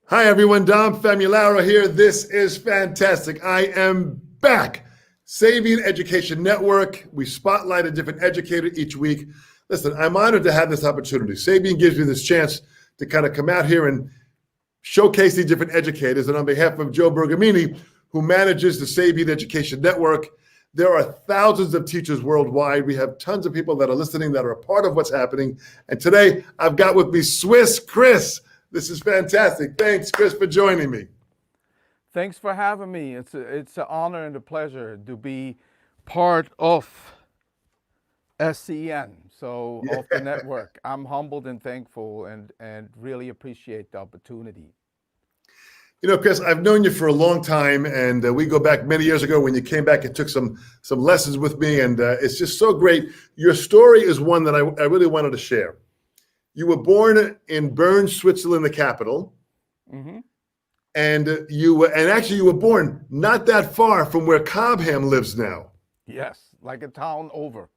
Hi, everyone. Dom Famularo here. This is fantastic. I am back. Sabian Education Network. We spotlight a different educator each week. Listen, I'm honored to have this opportunity. Sabian gives me this chance to kind of come out here and showcase these different educators. And on behalf of Joe Bergamini, who manages the Sabian Education Network, there are thousands of teachers worldwide. We have tons of people that are listening that are a part of what's happening. And today I've got with me Swiss Chris. This is fantastic. Thanks, Chris, for joining me. Thanks for having me. It's an honor and a pleasure to be part of SEN, Yeah. of the network. I'm humbled and thankful and really appreciate the opportunity. You know, Chris, I've known you for a long time, and we go back many years ago when you came back and took some lessons with me, and it's just so great. Your story is one that I really wanted to share. You were born in Bern, Switzerland, the capital, Hmm. and actually you were born not that far from where Cobham lives now. Yes, like a town over,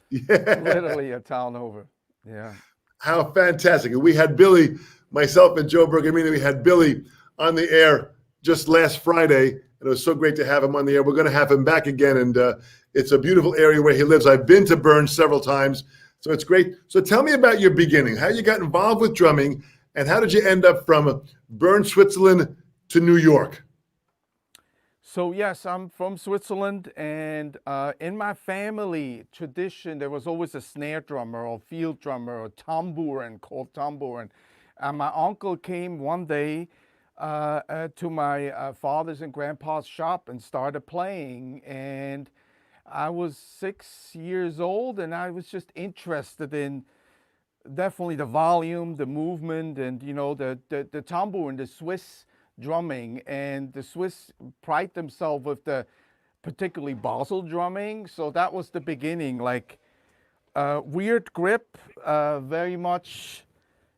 Yeah, literally a town over. Yeah. how fantastic! And we had Billy, myself and Joe Bergamini. We had Billy on the air just last Friday, and it was so great to have him on the air. We're going to have him back again, and it's a beautiful area where he lives. I've been to Bern several times, so it's great. So tell me about your beginning, how you got involved with drumming, and how did you end up from Bern, Switzerland to New York? So yes, I'm from Switzerland, and in my family tradition, there was always a snare drummer or field drummer or tambourin called tambourin. And my uncle came one day to my father's and grandpa's shop and started playing. And I was 6 years old, and I was just interested in definitely the volume, the movement, and the tambourin, the Swiss drumming, and the Swiss pride themselves with the particularly Basel drumming. So that was the beginning, like weird grip, very much,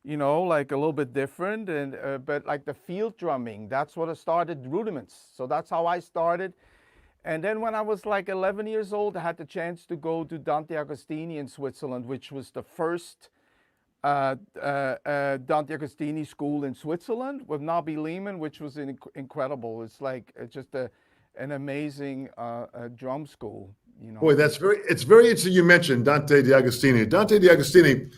like a little bit different, and but like the field drumming, that's what I started, rudiments. So that's how I started. And then when I was like 11 years old, I had the chance to go to Dante Agostini in Switzerland, which was the first Dante Agostini school in Switzerland with Nabi Lehman, which was incredible. It's like just an amazing drum school, Boy, it's very interesting you mentioned Dante D'Agostini. Dante D'Agostini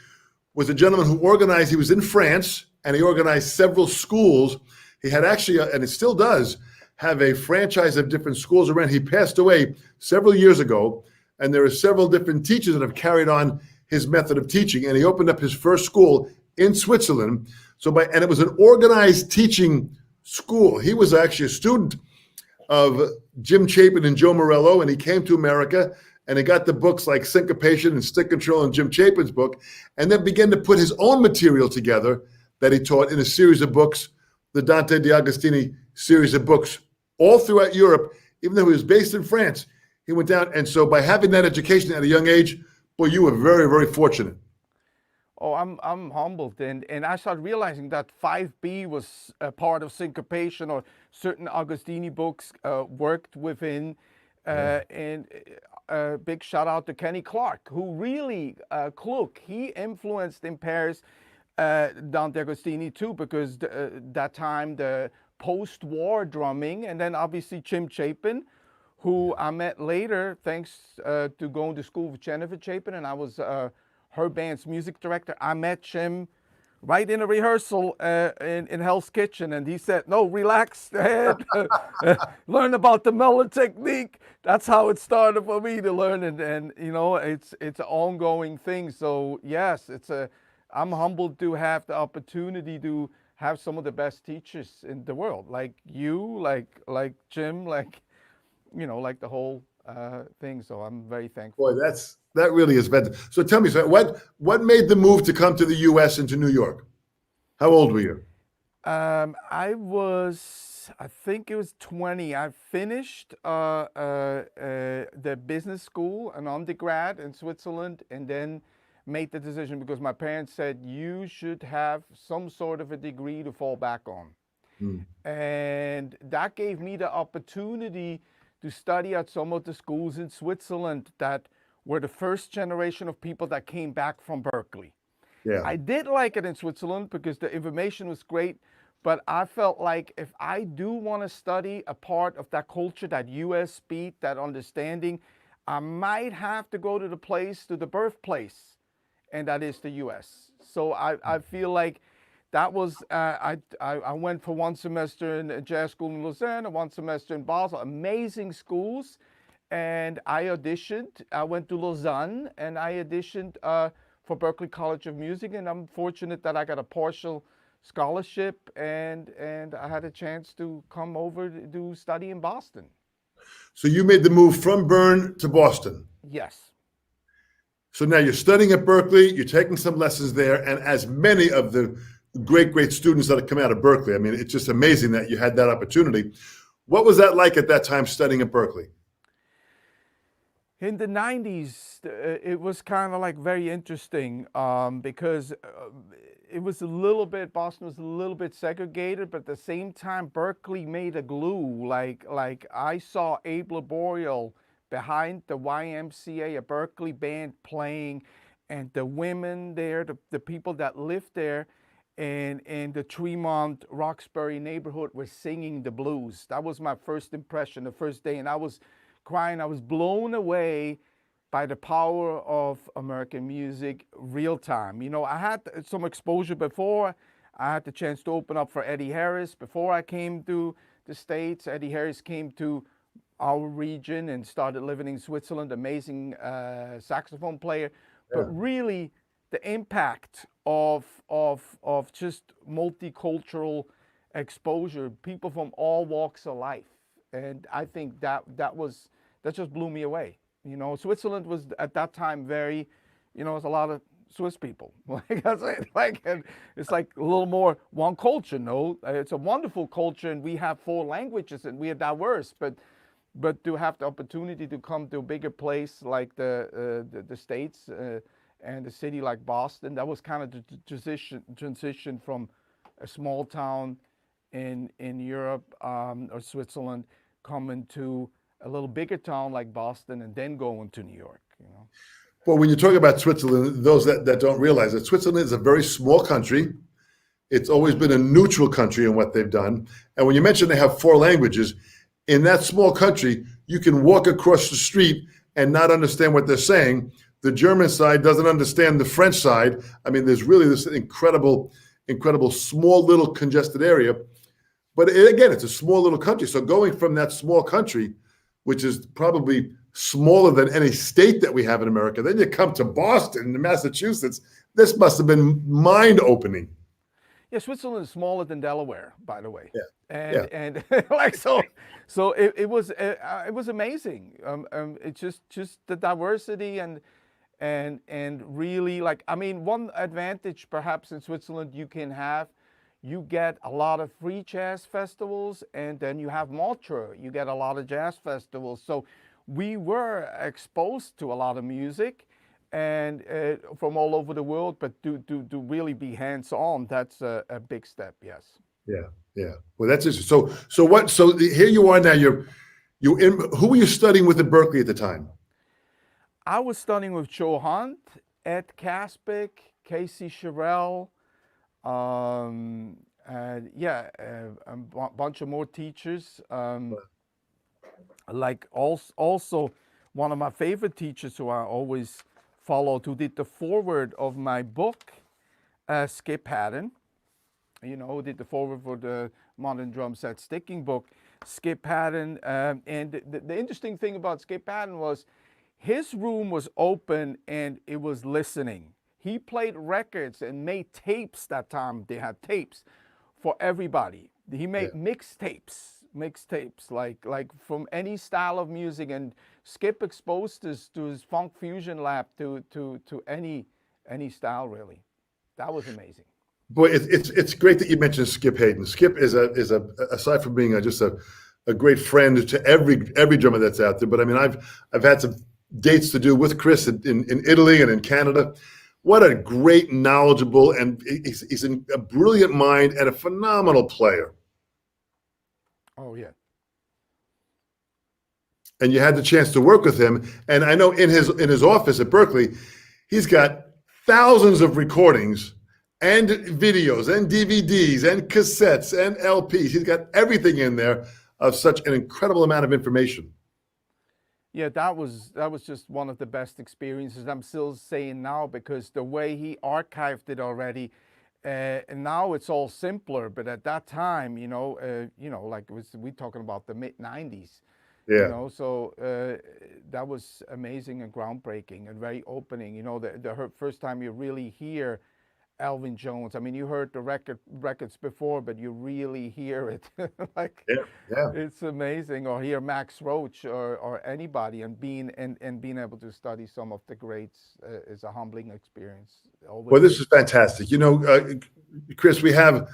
was a gentleman who organized, he was in France, and he organized several schools. He had actually, and it still does, have a franchise of different schools around. He passed away several years ago, and there are several different teachers that have carried on his method of teaching. And he opened up his first school in Switzerland. And it was an organized teaching school. He was actually a student of Jim Chapin and Joe Morello, and he came to America and he got the books like Syncopation and Stick Control and Jim Chapin's book, and then began to put his own material together that he taught in a series of books, the Dante D'Agostini series of books, all throughout Europe. Even though he was based in France, he went down. And so by having that education at a young age, boy, you were very, very fortunate. Oh, I'm humbled, and I started realizing that 5B was a part of syncopation, or certain Agostini books worked within. And a big shout out to Kenny Clark, who really Kluk, he influenced in Paris Dante Agostini too, because that time the post-war drumming, and then obviously Jim Chapin, who I met later thanks to going to school with Jennifer Chapin, and I was her band's music director. I met Jim right in a rehearsal in Hell's Kitchen, and he said, "No, relax, head, learn about the melon technique." That's how it started for me to learn, and it's an ongoing thing. So yes, I'm humbled to have the opportunity to have some of the best teachers in the world, like you, like Jim, like the whole thing. So I'm very thankful. Boy, that really is fantastic. So tell me, so what made the move to come to the U.S. and to New York? How old were you? I think it was 20. I finished the business school, an undergrad in Switzerland, and then made the decision because my parents said you should have some sort of a degree to fall back on. Hmm. And that gave me the opportunity to study at some of the schools in Switzerland that were the first generation of people that came back from Berkeley. Yeah. I did like it in Switzerland because the information was great, But I felt like if I do want to study a part of that culture, that US beat, that understanding, I might have to go to the birthplace, and that is the US. So I feel like that was, I went for one semester in a jazz school in Lausanne, and one semester in Basel, amazing schools. And I auditioned. I went to Lausanne and I auditioned for Berklee College of Music. And I'm fortunate that I got a partial scholarship and I had a chance to come over to do study in Boston. So you made the move from Bern to Boston. Yes. So now you're studying at Berklee, you're taking some lessons there, and as many of the great students that have come out of Berklee, I mean, it's just amazing that you had that opportunity. What was that like at that time studying at Berklee? In the 90s, it was kind of like very interesting because it was Boston was a little bit segregated, but at the same time, Berklee made a glue. Like I saw Abe Laboriel behind the YMCA, a Berklee band playing, and the women there, the people that lived there, and in the Tremont, Roxbury neighborhood were singing the blues. That was my first impression, the first day, and I was crying. I was blown away by the power of American music real time. You know, I had some exposure before. I had the chance to open up for Eddie Harris. Before I came to the States, Eddie Harris came to our region and started living in Switzerland, amazing saxophone player. Yeah. But really, the impact of just multicultural exposure, people from all walks of life. And I think that just blew me away. You know, Switzerland was at that time very, you know, it's a lot of Swiss people. Like I said, it's like a little more one culture. No, it's a wonderful culture, and we have 4 languages, and we are diverse. But to have the opportunity to come to a bigger place like the States and a city like Boston, that was kind of the transition from a small town in Europe or Switzerland coming to a little bigger town like Boston and then going to New York, you know. Well, when you talk about Switzerland, those that don't realize that Switzerland is a very small country. It's always been a neutral country in what they've done. And when you mention they have 4 languages, in that small country, you can walk across the street and not understand what they're saying. The German side doesn't understand the French side. I mean, there's really this incredible small little congested area. But again, it's a small little country. So going from that small country, which is probably smaller than any state that we have in America, then you come to Boston, Massachusetts. This must have been mind-opening. Yeah, Switzerland is smaller than Delaware, by the way. Yeah. And like so it was amazing. It's just the diversity and really, like, I mean, one advantage perhaps in Switzerland you get a lot of free jazz festivals, and then you have Montreux, you get a lot of jazz festivals. So we were exposed to a lot of music and from all over the world, but to really be hands-on, that's a big step, yes. Yeah. Well, that's interesting. So here you are now, who were you studying with at Berklee at the time? I was studying with Joe Hunt, Ed Kaspick, Casey Sherrill, a bunch of more teachers. Like also one of my favorite teachers who I always followed, who did the foreword of my book, Skip Haddon. You know, who did the foreword for the Modern Drum Set Sticking book, Skip Haddon. And the interesting thing about Skip Haddon was his room was open and it was listening. He played records and made tapes that time. They had tapes for everybody. He made mixtapes, like from any style of music. And Skip exposed us to his funk fusion lab to any style, really. That was amazing. Boy, it's great that you mentioned Skip Haddon. Skip is aside from being just a great friend to every drummer that's out there. But I mean, I've had some dates to do with Chris in Italy and in Canada. What a great, knowledgeable, and he's a brilliant mind and a phenomenal player. Oh, yeah. And you had the chance to work with him. And I know in his office at Berklee, he's got thousands of recordings, and videos and DVDs and cassettes and LPs. He's got everything in there of such an incredible amount of information. Yeah, that was just one of the best experiences. I'm still saying now because the way he archived it already, and now it's all simpler. But at that time, like it was we talking about the mid '90s, Yeah. so that was amazing and groundbreaking and very opening. The first time you really hear Elvin Jones. I mean, you heard the records before, but you really hear it. Like, Yeah. Yeah. it's amazing. Or hear Max Roach or anybody, and being able to study some of the greats is a humbling experience. Well, Always this is. is fantastic. Chris, we have,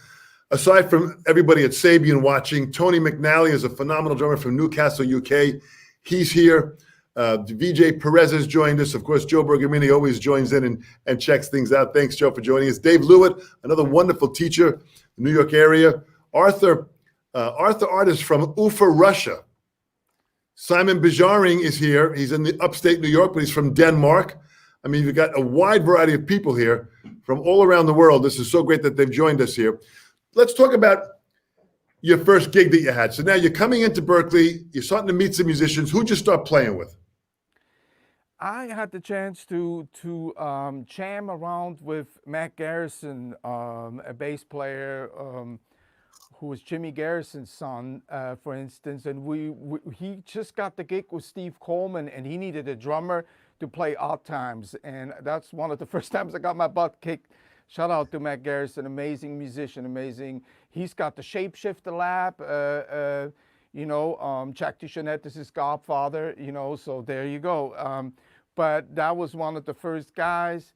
aside from everybody at Sabian watching, Tony McNally is a phenomenal drummer from Newcastle, UK. He's here. VJ Perez has joined us. Of course, Joe Bergamini always joins in and checks things out. Thanks, Joe, for joining us. Dave Lewitt, another wonderful teacher, New York area. Arthur Art is from Ufa, Russia. Simon Bijaring is here. He's in the upstate New York, but he's from Denmark. I mean, you've got a wide variety of people here from all around the world. This is so great that they've joined us here. Let's talk about your first gig that you had. So now you're coming into Berkeley. You're starting to meet some musicians. Who'd you start playing with? I had the chance to jam around with Matt Garrison, a bass player who was Jimmy Garrison's son, for instance. And he just got the gig with Steve Coleman, and he needed a drummer to play Odd Times. And that's one of the first times I got my butt kicked. Shout out to Matt Garrison, amazing musician, amazing. He's got the Shapeshifter Lab. Jack DeChanette is his godfather, so there you go. But that was one of the first guys,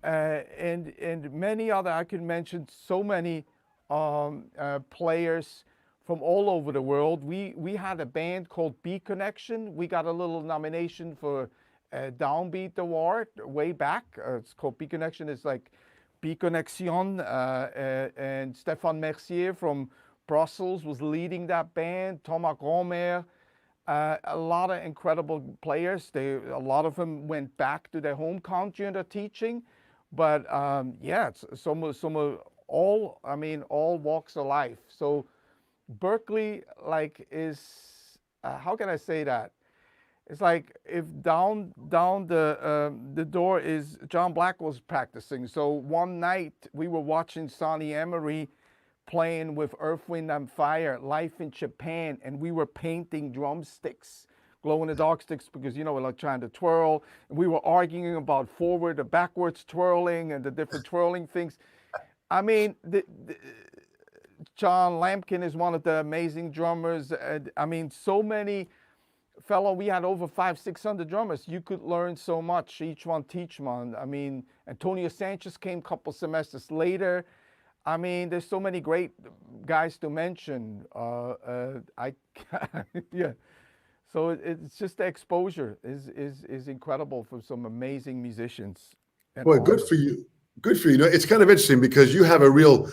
and many other. I could mention so many players from all over the world. We had a band called B Connection. We got a little nomination for a Downbeat Award way back. It's called B Connection. It's like B Connection, and Stéphane Mercier from Brussels was leading that band. Thomas Romer. A lot of incredible players. A lot of them went back to their home country and are teaching, but it's some of all. I mean, all walks of life. So Berkeley, like, is how can I say that? It's like if down the door is John Black was practicing. So one night we were watching Sonny Emery playing with Earth, Wind and Fire, live in Japan, and we were painting drumsticks, glow-in-the-dark sticks, because we're like trying to twirl, and we were arguing about forward and backwards twirling and the different twirling things. I mean, John Lampkin is one of the amazing drummers. I mean, so many we had over 500-600 drummers. You could learn so much, each one teach one. I mean, Antonio Sanchez came a couple semesters later. I mean, there's so many great guys to mention. Yeah. So it's just the exposure is incredible for some amazing musicians. Boy, good for you. Good for you. It's kind of interesting because you have a real,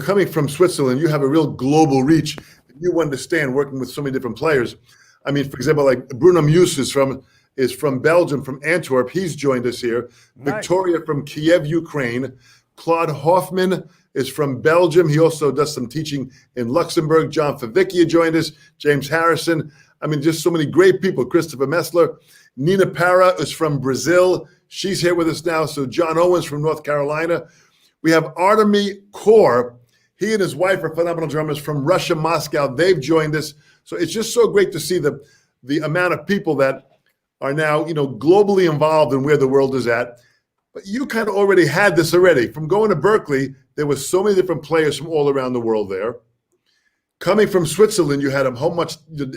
coming from Switzerland, you have a real global reach. You understand working with so many different players. I mean, for example, like Bruno Muse is from Belgium, from Antwerp. He's joined us here. Nice. Victoria from Kiev, Ukraine. Claude Hoffman is from Belgium. He also does some teaching in Luxembourg. John Favicchia joined us. James Harrison. I mean, just so many great people. Christopher Messler. Nina Parra is from Brazil. She's here with us now. So John Owens from North Carolina. We have Artemy Kor. He and his wife are phenomenal drummers from Russia, Moscow. They've joined us. So it's just so great to see the amount of people that are now, globally involved in where the world is at. But you kind of already had this already. From going to Berkeley, there were so many different players from all around the world there. Coming from Switzerland, you had a whole much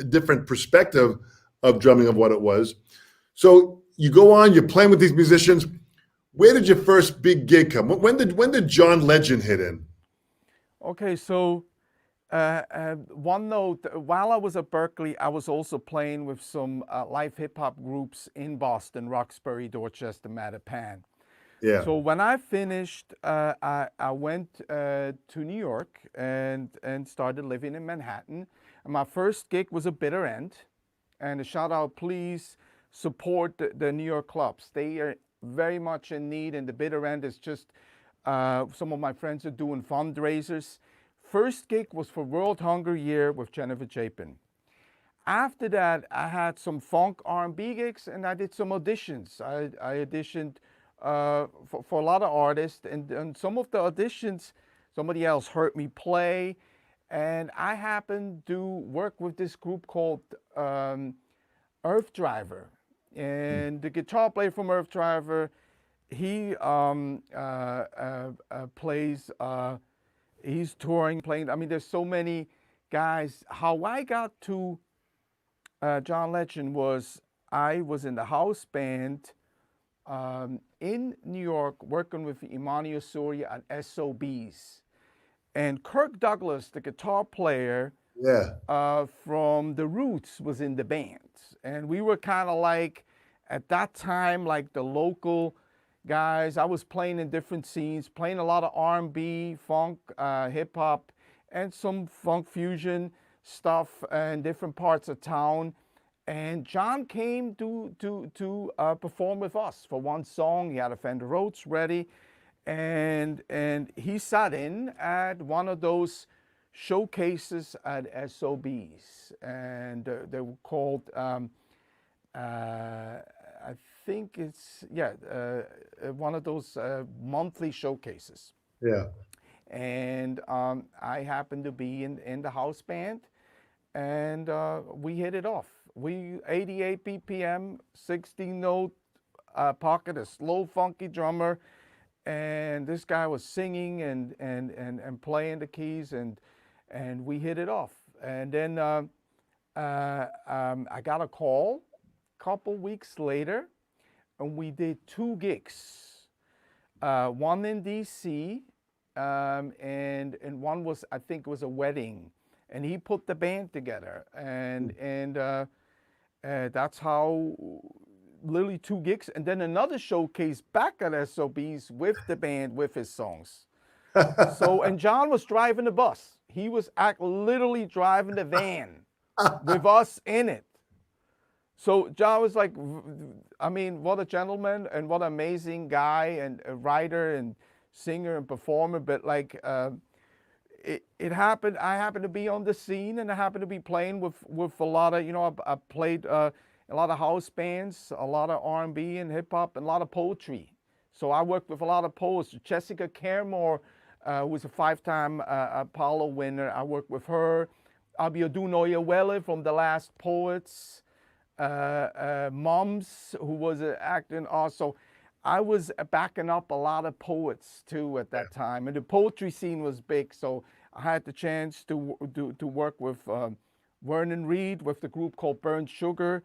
different perspective of drumming, of what it was. So you go on, you're playing with these musicians. Where did your first big gig come? When did John Legend hit in? Okay, so one note, while I was at Berkeley, I was also playing with some live hip-hop groups in Boston, Roxbury, Dorchester, Mattapan. Yeah. So when I finished, I went to New York and started living in Manhattan. And my first gig was a Bitter End. And a shout out, please support the New York clubs. They are very much in need, and the Bitter End is just Some of my friends are doing fundraisers. First gig was for World Hunger Year with Jennifer Chapin. After that, I had some funk R&B gigs, and I did some auditions. I auditioned for a lot of artists, and some of the auditions, somebody else heard me play, and I happened to work with this group called Earth Driver, and the guitar player from Earth Driver, he plays. He's touring, playing. I mean, there's so many guys. How I got to John Legend was I was in the house band in New York working with Emmanuel Surya at SOBs. And Kirk Douglas, the guitar player from The Roots, was in the band. And we were kind of like, at that time, like the local guys. I was playing in different scenes, playing a lot of R&B, funk, hip hop, and some funk fusion stuff in different parts of town. And John came to perform with us for one song. He had a Fender Rhodes ready, and he sat in at one of those showcases at SOBs, and they were called. I think it's one of those monthly showcases. Yeah. And I happened to be in the house band, and we hit it off. We 88 BPM, 16-note pocket, a slow, funky drummer, and this guy was singing and playing the keys, and we hit it off. And then I got a call a couple weeks later, and we did 2 gigs, one in DC, and one was, I think it was a wedding, and he put the band together, and that's how literally 2 gigs, and then another showcase back at SOBs with the band with his songs. So, and John was driving the bus. He was literally driving the van with us in it. So John was like, I mean, what a gentleman and what an amazing guy and a writer and singer and performer. But like, it happened. I happened to be on the scene, and I happened to be playing with a lot of, I played a lot of house bands, a lot of R&B and hip hop, and a lot of poetry. So I worked with a lot of poets. Jessica Caremore, who was a 5-time Apollo winner. I worked with her. Abiodun Oyewele from The Last Poets. Mums, who was acting also. I was backing up a lot of poets too at that time, and the poetry scene was big. So I had the chance to work with Vernon Reid with the group called Burnt Sugar.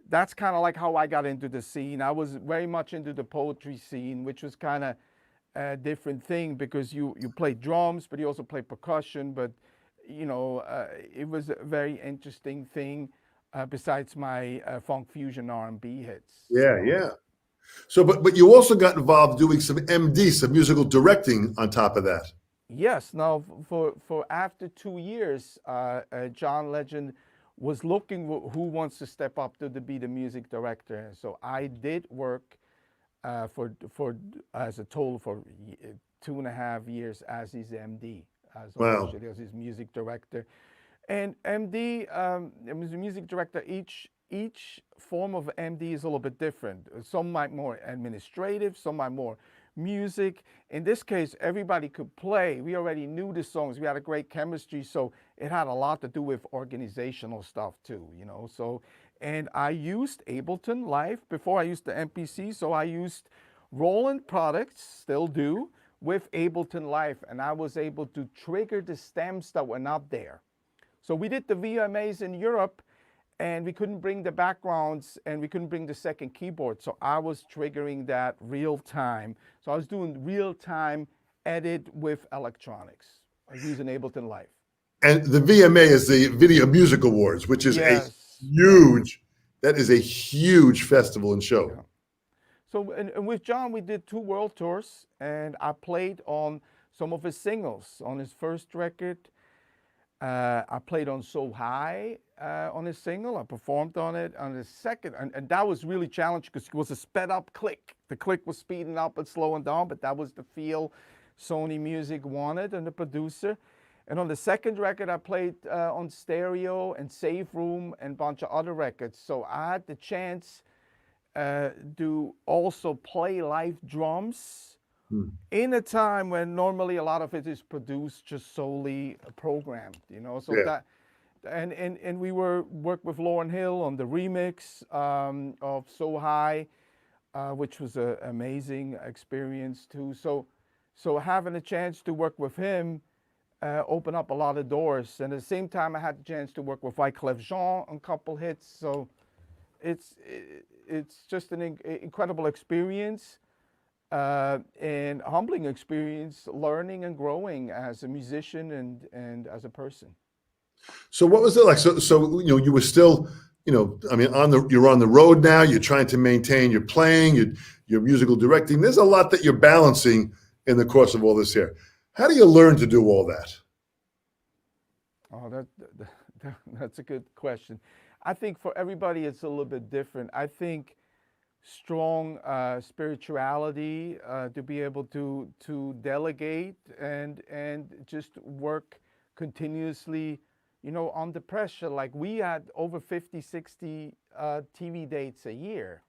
That's kind of like how I got into the scene. I was very much into the poetry scene, which was kind of a different thing because you play drums, but you also play percussion. But it was a very interesting thing. Besides my funk fusion R&B hits. Yeah. So, but you also got involved doing some MD, some musical directing on top of that. Yes. Now, for after 2 years, John Legend was looking who wants to step up to be the music director. So I did work for as a total for 2.5 years as his MD, as his music director. And MD, as a music director, each form of MD is a little bit different. Some might more administrative, some might more music. In this case, everybody could play. We already knew the songs. We had a great chemistry, so it had a lot to do with organizational stuff too, So, and I used Ableton Live before I used the MPC, so I used Roland products, still do, with Ableton Live, and I was able to trigger the stems that were not there. So we did the VMAs in Europe, and we couldn't bring the backgrounds, and we couldn't bring the second keyboard. So I was triggering that real time. So I was doing real time edit with electronics. I was using Ableton Live. And the VMA is the Video Music Awards, which is that is a huge festival and show. Yeah. So, and with John, we did 2 world tours, and I played on some of his singles. On his first record, I played on So High on his single. I performed on it on his second, and that was really challenging because it was a sped up click. The click was speeding up and slowing down, but that was the feel. Sony Music wanted and the producer. And on the second record, I played on stereo and Safe Room and a bunch of other records. So I had the chance to also play live drums in a time when normally a lot of it is produced just solely programmed, So Yeah. that, and we worked with Lauryn Hill on the remix of So High, which was an amazing experience too. So having a chance to work with him opened up a lot of doors. And at the same time, I had the chance to work with Wyclef Jean on a couple hits. So it's just an incredible experience and humbling experience, learning and growing as a musician and as a person. So what was it like? So you were still, I mean, you're on the road now. You're trying to maintain your playing, your musical directing. There's a lot that you're balancing in the course of all this here. How do you learn to do all that? Oh, that's a good question. I think for everybody it's a little bit different. I think strong spirituality to be able to delegate and just work continuously, under pressure. Like we had over 50, 60 TV dates a year.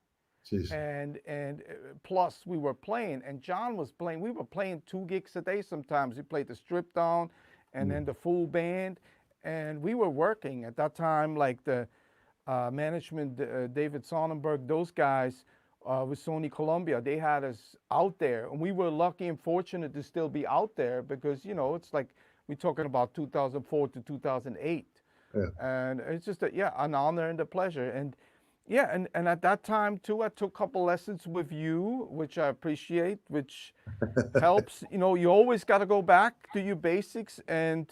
Jeez. And plus we were playing, and John was playing. We were playing 2 gigs a day sometimes. We played the strip down and then the full band, and we were working at that time. Like the management, David Sonnenberg, those guys with Sony Columbia, they had us out there, and we were lucky and fortunate to still be out there because it's like we're talking about 2004 to 2008, and it's just an honor and a pleasure. And and at that time too, I took a couple lessons with you, which I appreciate, which helps. You always got to go back to your basics and,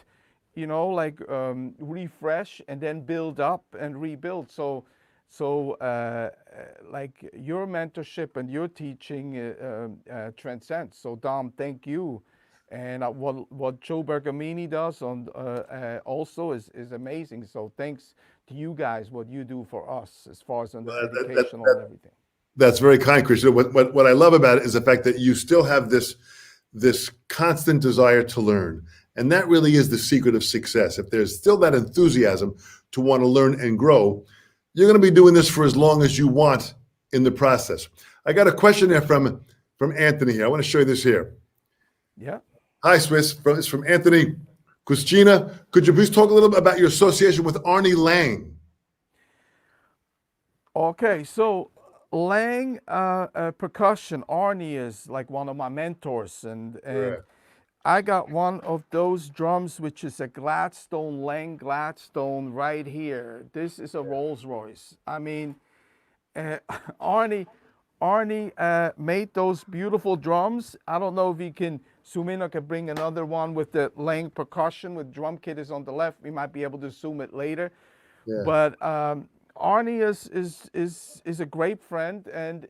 refresh and then build up and rebuild. So like your mentorship and your teaching transcends. So Dom, thank you. And what Joe Bergamini does on also is amazing. So thanks to you guys, what you do for us as far as on the educational and everything. That's very kind, Christian. What I love about it is the fact that you still have this constant desire to learn. And that really is the secret of success. If there's still that enthusiasm to want to learn and grow, you're going to be doing this for as long as you want in the process. I got a question there from Anthony here. I want to show you this here. Yeah. Hi, Swiss. It's from Anthony. Christina, could you please talk a little bit about your association with Arnie Lang? Okay, so Lang percussion, Arnie is like one of my mentors, and I got one of those drums, which is a Gladstone, Lang Gladstone right here. This is a Rolls Royce. I mean, Arnie made those beautiful drums. I don't know if you can zoom in. I could bring another one with the Lang percussion with drum kit is on the left. We might be able to zoom it later. Yeah. But Arnie is a great friend, and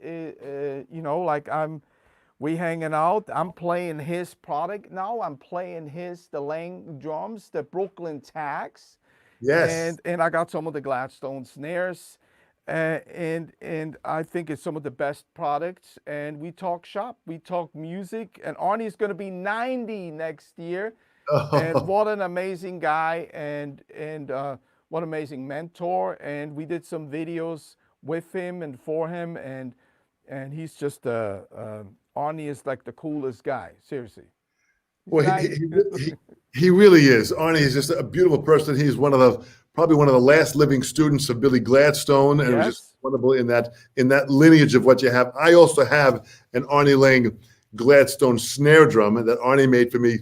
like we hanging out. I'm playing his product now. I'm playing the Lang drums, the Brooklyn Tags. Yes. And I got some of the Gladstone snares. And I think it's some of the best products. And we talk shop, we talk music. And Arnie's going to be 90 next year. Oh. And what an amazing guy, and what an amazing mentor. And we did some videos with him and for him. And he's just Arnie is like the coolest guy. Seriously. Well, he really is. Arnie is just a beautiful person. He's probably one of the last living students of Billy Gladstone, and yes. It was just wonderful in that lineage of what you have. I also have an Arnie Lang Gladstone snare drum that Arnie made for me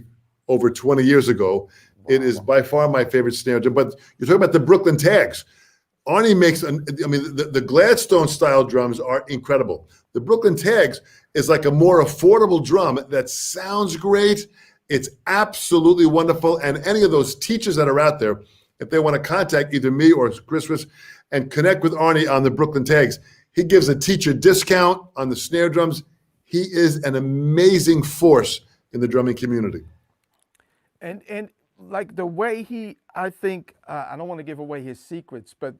over 20 years ago. Wow. It is by far my favorite snare drum. But you're talking about the Brooklyn Tags. Arnie makes, the Gladstone style drums are incredible. The Brooklyn Tags is like a more affordable drum that sounds great. It's absolutely wonderful. And any of those teachers that are out there, if they want to contact either me or Chris and connect with Arnie on the Brooklyn Tags, he gives a teacher discount on the snare drums. He is an amazing force in the drumming community. And like the way I think, I don't want to give away his secrets, but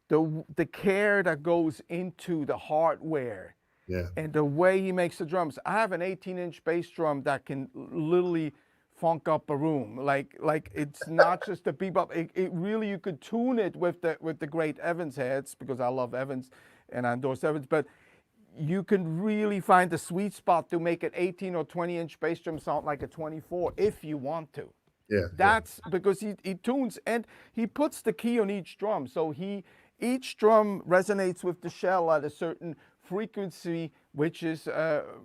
the care that goes into the hardware Yeah. And the way he makes the drums. I have an 18-inch bass drum that can literally funk up a room. Like it's not just a bebop. It really, you could tune it with the great Evans heads, because I love Evans and I endorse Evans. But you can really find the sweet spot to make an 18 or 20-inch bass drum sound like a 24 if you want to. Yeah. That's because he tunes and he puts the key on each drum. So each drum resonates with the shell at a certain frequency, which is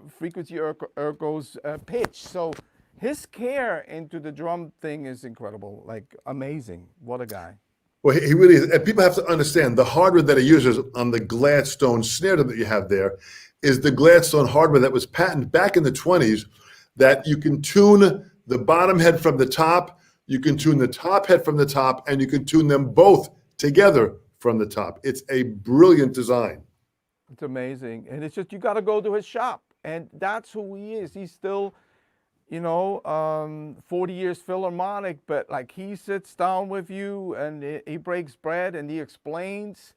frequency ergo's pitch. So his care into the drum thing is incredible, like amazing. What a guy. Well, he really is. And people have to understand the hardware that he uses on the Gladstone snare drum that you have there is the Gladstone hardware that was patented back in the 20s, that you can tune the bottom head from the top, you can tune the top head from the top, and you can tune them both together from the top. It's a brilliant design. It's amazing. And it's just, you got to go to his shop. And that's who he is. He's still, 40 years Philharmonic, but like he sits down with you and he breaks bread and he explains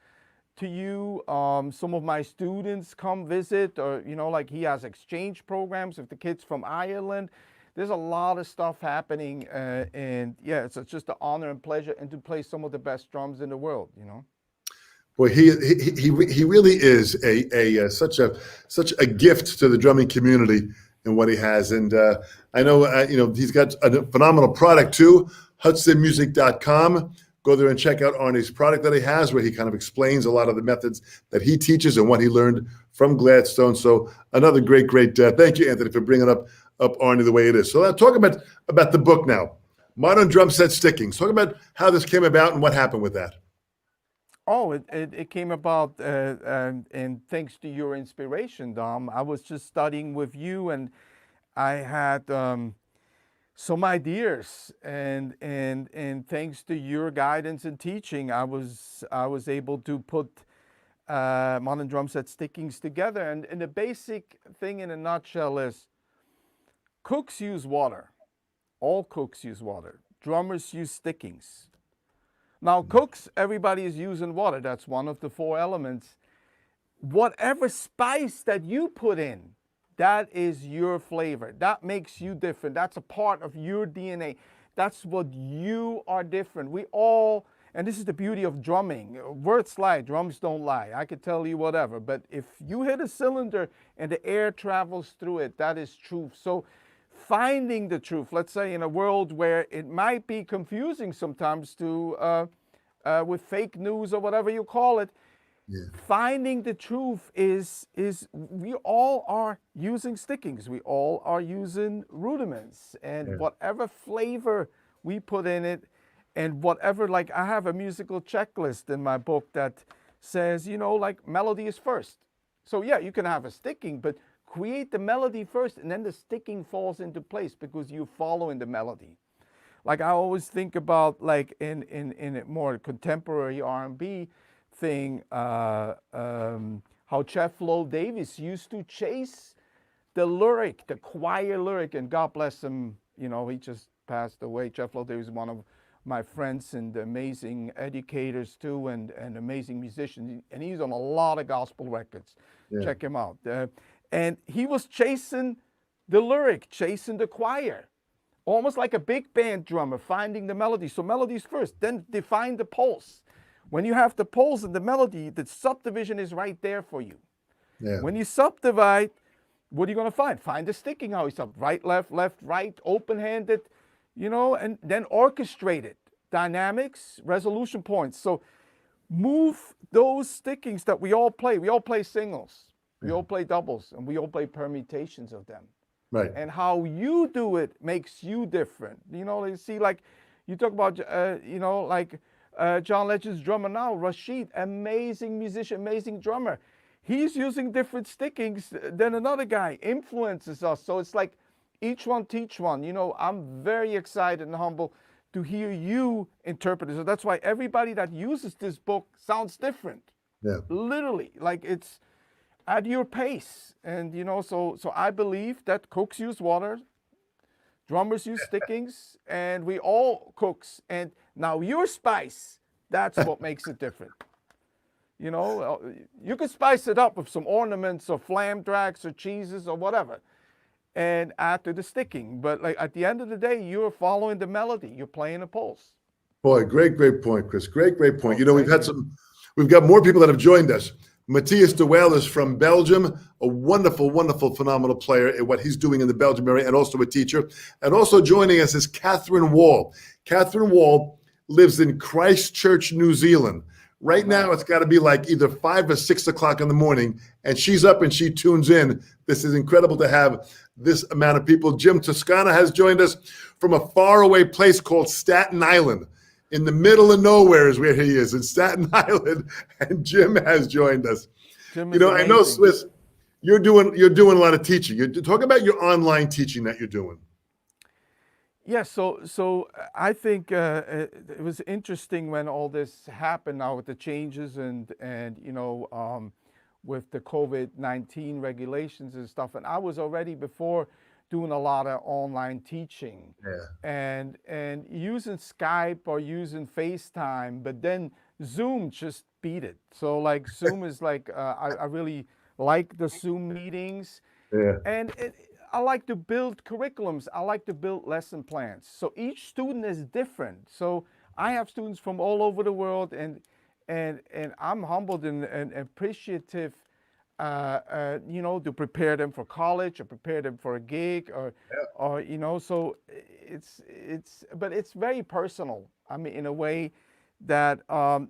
to you. Some of my students come visit, or, like he has exchange programs with the kids from Ireland. There's a lot of stuff happening. And yeah, it's just an honor and pleasure, and to play some of the best drums in the world, Well, he really is such a gift to the drumming community and what he has. And I know he's got a phenomenal product too. HudsonMusic.com. Go there and check out Arnie's product that he has, where he kind of explains a lot of the methods that he teaches and what he learned from Gladstone. So another great thank you, Anthony, for bringing up Arnie the way it is. So let's talk about the book now. Modern Drum Set Stickings. Talk about how this came about and what happened with that. Oh, it came about, and thanks to your inspiration, Dom. I was just studying with you, and I had some ideas, and thanks to your guidance and teaching, I was able to put modern drum set stickings together. And the basic thing in a nutshell is, cooks use water. All cooks use water. Drummers use stickings. Now, cooks, everybody is using water. That's one of the 4 elements. Whatever spice that you put in, that is your flavor. That makes you different. That's a part of your DNA. That's what you are different. We all, and this is the beauty of drumming. Words lie, drums don't lie. I could tell you whatever, but if you hit a cylinder and the air travels through it, that is truth. So finding the truth, let's say in a world where it might be confusing sometimes to with fake news or whatever you call it, finding the truth is we all are using stickings, we all are using rudiments, and whatever flavor we put in it, and whatever, like I have a musical checklist in my book that says, like melody is first. So yeah, you can have a sticking, but create the melody first, and then the sticking falls into place because you follow in the melody. Like I always think about, like in a more contemporary R&B thing, how Jeff Lowe Davis used to chase the lyric, the choir lyric, and God bless him, he just passed away. Jeff Lowe Davis is one of my friends and amazing educators too, and amazing musician, and he's on a lot of gospel records. Check him out. And he was chasing the lyric, chasing the choir, almost like a big band drummer, finding the melody. So melodies first, then define the pulse. When you have the pulse and the melody, the subdivision is right there for you. When you subdivide, what are you going to find? Find the sticking, how you sub, right, left, right, open-handed, and then orchestrate it. Dynamics, resolution points. So move those stickings that we all play. We all play singles. We all play doubles, and we all play permutations of them. Right. And how you do it makes you different. You see, like you talk about, John Legend's drummer now, Rashid, amazing musician, amazing drummer. He's using different stickings than another guy, influences us. So it's like each one teach one. I'm very excited and humble to hear you interpret it. So that's why everybody that uses this book sounds different. Literally, like it's at your pace. And, so I believe that cooks use water, drummers use stickings, and we all cooks. And now your spice, that's what makes it different. You know, you could spice it up with some ornaments or flam tracks or cheeses or whatever, and add to the sticking. But like at the end of the day, you're following the melody. You're playing a pulse. Boy, great point, Chris. Great point. Oh, You know, thank you. we've got more people that have joined us. Matthias de Waal is from Belgium, a wonderful, phenomenal player at what he's doing in the Belgium area, and also a teacher. And also joining us is Catherine Wall. Catherine Wall lives in Christchurch, New Zealand. Right now, it's got to be like either 5 or 6 o'clock in the morning, and she's up and she tunes in. This is incredible to have this amount of people. Jim Toscana has joined us from a faraway place called Staten Island. In the middle of nowhere is where he is, in Staten Island, and Jim has joined us. Jim You is know, I know, amazing. Swiss, you're doing a lot of teaching. You talk about your online teaching that you're doing. Yeah, so I think it was interesting when all this happened now with the changes and you know with the COVID-19 regulations and stuff. And I was already before doing a lot of online teaching and using Skype or using FaceTime, but then Zoom just beat it. So like Zoom is like I really like the Zoom meetings. Yeah. And I like to build curriculums. I like to build lesson plans. So each student is different. So I have students from all over the world, and I'm humbled and appreciative, you know, to prepare them for college or prepare them for a gig or you know. So but it's very personal. I mean, in a way that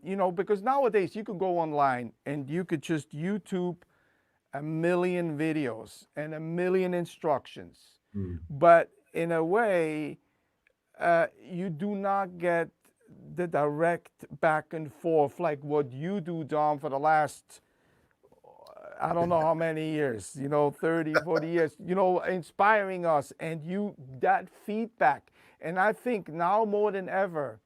you know, because nowadays you can go online and you could just YouTube a million videos and a million instructions, but in a way, you do not get the direct back and forth like what you do, Don, for the last, I don't know how many years, you know, 30, 40 years, you know, inspiring us and that feedback. And I think now more than ever,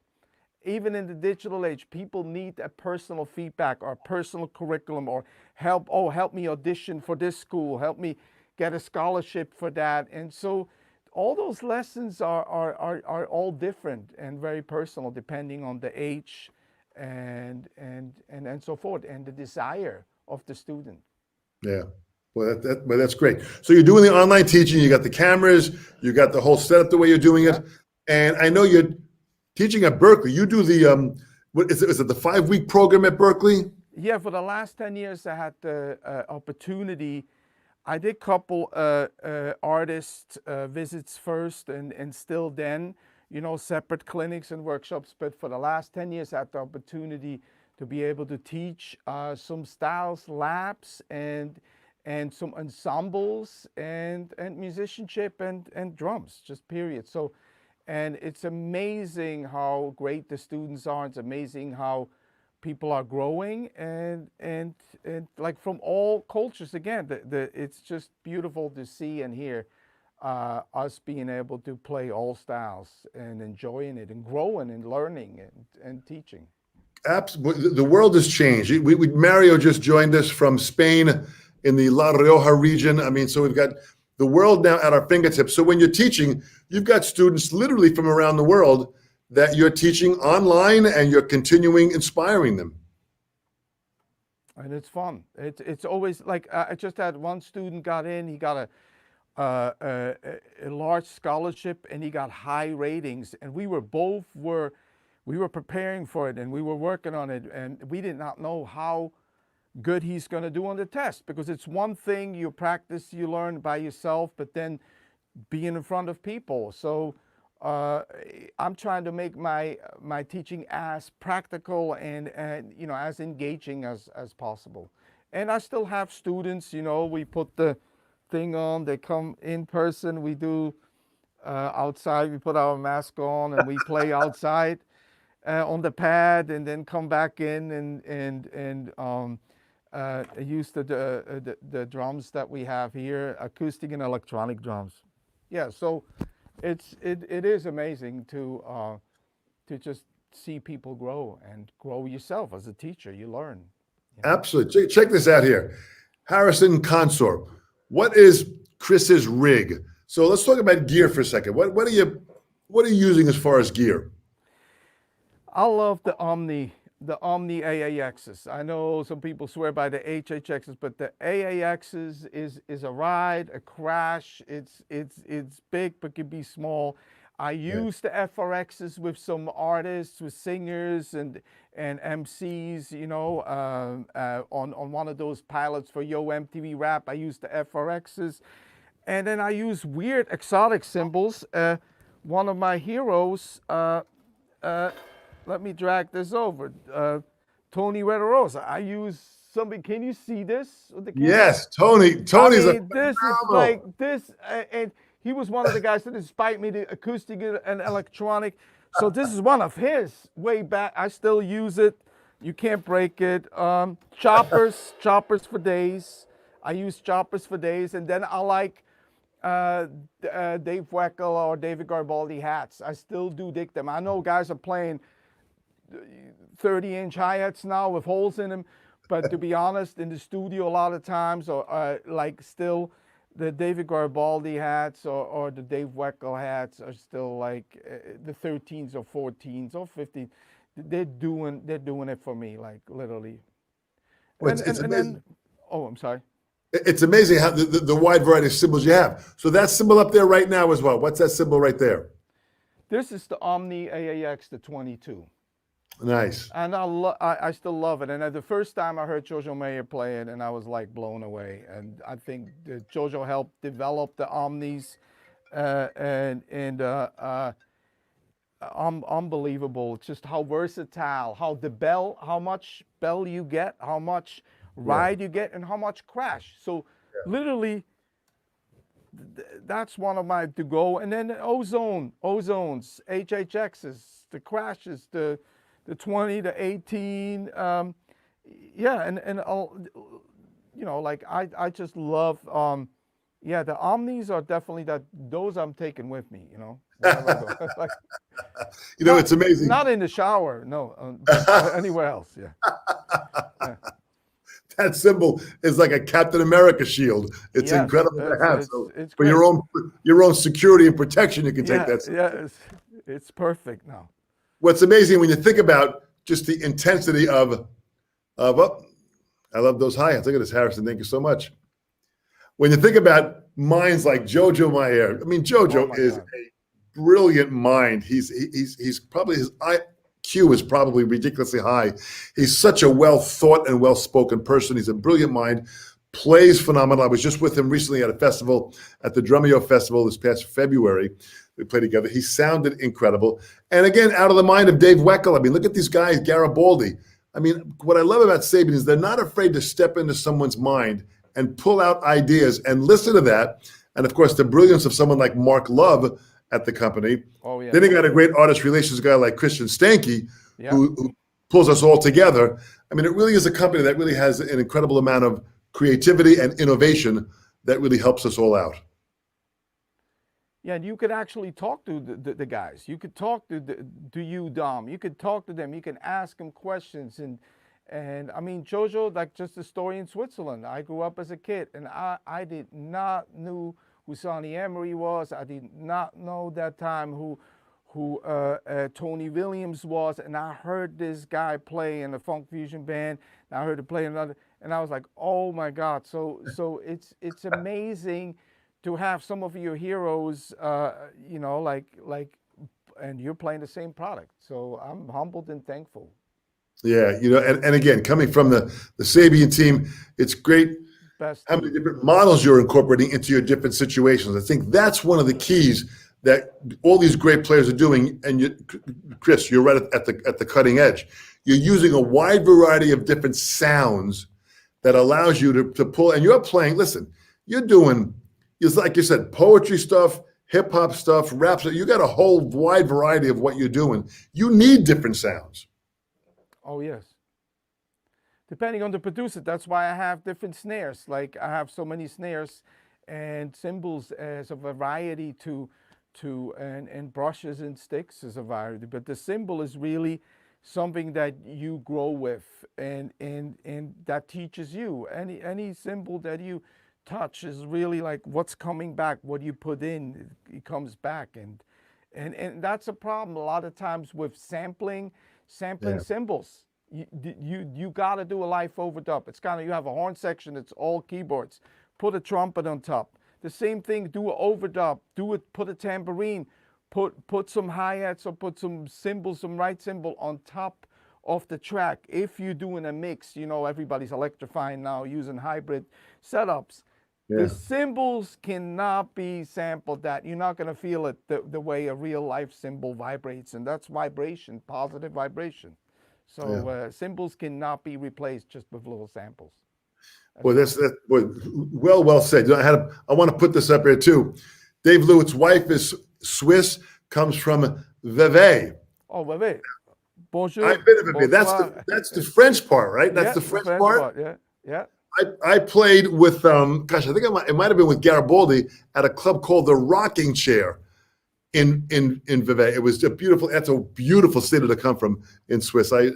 even in the digital age, people need a personal feedback or a personal curriculum or help me audition for this school, help me get a scholarship for that. And so all those lessons are all different and very personal depending on the age and so forth and the desire of the student. Yeah. Well, that's great. So you're doing the online teaching, you got the cameras, you got the whole setup the way you're doing it. And I know you're teaching at Berkeley. You do the, what is it the 5-week program at Berkeley? Yeah, for the last 10 years, I had the opportunity. I did a couple artist visits first and still then, you know, separate clinics and workshops. But for the last 10 years, I had the opportunity to be able to teach some styles labs and some ensembles and musicianship and drums, just period. So, and it's amazing how great the students are. It's amazing how people are growing and like from all cultures. Again, it's just beautiful to see and hear us being able to play all styles and enjoying it and growing and learning and teaching. Absolutely. The world has changed. Mario just joined us from Spain in the La Rioja region. I mean, so we've got the world now at our fingertips. So when you're teaching, you've got students literally from around the world that you're teaching online and you're continuing inspiring them. And it's fun. It's always like I just had one student got in. He got a large scholarship and he got high ratings. And we were preparing for it and we were working on it. And we did not know how good he's going to do on the test, because it's one thing you practice, you learn by yourself, but then being in front of people. So I'm trying to make my teaching as practical and you know, as engaging as possible. And I still have students, you know, we put the thing on, they come in person, we do outside, we put our mask on and we play outside on the pad, and then come back in and use the drums that we have here, acoustic and electronic drums. Yeah, so it is amazing to just see people grow and grow yourself as a teacher. You learn. You know? Absolutely. Check this out here. Harrison Consor. What is Chris's rig? So let's talk about gear for a second. What are you using as far as gear? I love the Omni the Omni AAXs. I know some people swear by the HHXs, but the AAXs is a ride, a crash. It's big but can be small. I use the FRXs with some artists, with singers and MCs. You know, on one of those pilots for Yo MTV Rap, I use the FRXs, and then I use weird exotic cymbals. One of my heroes. Let me drag this over. Tony Rederosa. I use something. Can you see this with the camera? Yes, Tony. I Tony's a mean, this is like this, and he was one of the guys that inspired me to acoustic and electronic. So this is one of his way back. I still use it. You can't break it. Choppers for days. I use choppers for days, and then I like Dave Weckl or David Garibaldi hats. I still do dig them. I know guys are playing 30-inch hi-hats now with holes in them, but to be honest, in the studio a lot of times, or like still the David Garibaldi hats or the Dave Weckl hats are still like the 13s or 14s or 15s. They're doing it for me, like literally. Well, And then, oh, I'm sorry. It's amazing how the wide variety of symbols you have. So that symbol up there right now as well. What's that symbol right there? This is the Omni AAX, the 22. Nice. And I still love it. And the first time I heard Jojo Mayer play it, and I was like blown away. And I think that Jojo helped develop the Omnis, unbelievable. It's just how versatile, how much bell you get, how much ride you get, and how much crash. So literally, that's one of my to go. And then Ozones, HHXs, the crashes, the 20, the 18, yeah, and I'll, you know, like I just love, yeah, the Omnis are definitely those I'm taking with me, you know. Like, You know, it's amazing. Not in the shower, no, but anywhere else, yeah. That symbol is like a Captain America shield. It's Yes, incredible to have. it's for great. your own security and protection, you can take that. Yeah, it's perfect now. What's amazing when you think about just the intensity of I love those hi-hats. Look at this, Harrison. Thank you so much. When you think about minds like Jojo Mayer, I mean, Jojo is a brilliant mind. He's probably, his IQ is probably ridiculously high. He's such a well thought and well spoken person. He's a brilliant mind. Plays phenomenal. I was just with him recently at a festival, at the Drumeo Festival this past February. We played together. He sounded incredible. And again, out of the mind of Dave Weckl. I mean, look at these guys, Garibaldi. I mean, what I love about Sabian is they're not afraid to step into someone's mind and pull out ideas and listen to that. And of course, the brilliance of someone like Mark Love at the company. Oh, yeah. Then you got a great artist relations guy like Christian Stanke, who pulls us all together. I mean, it really is a company that really has an incredible amount of creativity and innovation that really helps us all out. Yeah, and you could actually talk to the guys. You could talk to you, Dom. You could talk to them. You can ask them questions. And I mean, Jojo, like just a story in Switzerland. I grew up as a kid, and I did not know who Sonny Emery was. I did not know that time who Tony Williams was. And I heard this guy play in a funk fusion band. And I heard him play another, and I was like, oh my God. So it's amazing to have some of your heroes, you know, like, and you're playing the same product. So I'm humbled and thankful. Yeah, you know, and again, coming from the Sabian team, it's great how many different models you're incorporating into your different situations. I think that's one of the keys that all these great players are doing. And Chris, you're right at the cutting edge. You're using a wide variety of different sounds that allows you to pull. And you're playing. Listen, you're doing. It's like you said, poetry stuff, hip hop stuff, rap stuff. You got a whole wide variety of what you're doing. You need different sounds. Oh, yes. Depending on the producer, that's why I have different snares. Like I have so many snares and cymbals as a variety and brushes and sticks as a variety. But the cymbal is really something that you grow with and that teaches you. Any cymbal that you touch is really like what's coming back, what you put in, it comes back. And that's a problem a lot of times with sampling cymbals. You got to do a live overdub. It's kind of, you have a horn section, it's all keyboards. Put a trumpet on top. The same thing, do an overdub. Do it, put a tambourine, put some hi-hats or put some cymbals, some right cymbal on top of the track. If you're doing a mix, you know, everybody's electrifying now using hybrid setups. Yeah. The cymbals cannot be sampled that. You're not going to feel it the way a real life cymbal vibrates. And that's vibration, positive vibration. So cymbals cannot be replaced just with little samples. Well, well said. I want to put this up here too. Dave Lewitt's wife is Swiss, comes from Vevey. Oh, Vevey. Bonjour. I've been to Vevey. That's the French part, right? That's the French part. Yeah. I played with, I think it might have been with Garibaldi at a club called the Rocking Chair in Vevey. It was that's a beautiful city to come from in Swiss. I